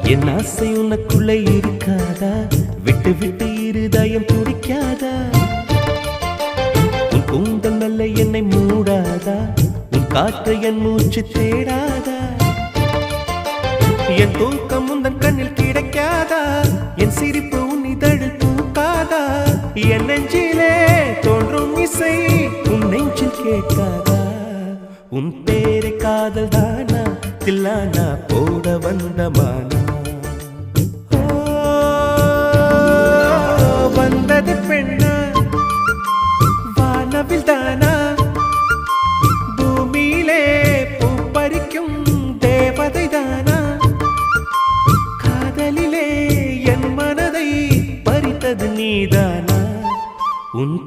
என் ஆசை உனக்குள்ளே இருக்காதா? விட்டு விட்டு இருதயம் துடிக்காதா? உன் கூந்தல் நல்ல என்னை மூடாதா? உன் காற்று என் மூச்சு தேடாதா? என் தூக்கம் உந்தன் கண்ணில் கிடைக்காதா? என் சிரிப்பு உன் இதழில் பூக்காதா? என் நெஞ்சிலே தோன்றும் இசை உன் நெஞ்சில் கேட்காதா? உன் பேரை காதல் தானா தில்லானா போட வந்த மானா? வந்தது பெண்ணா வானவில் தானா? பூமியிலே பூ பறிக்கும் தேவதை தானா? காதலிலே என் மனதை பறித்தது நீதானா? உன்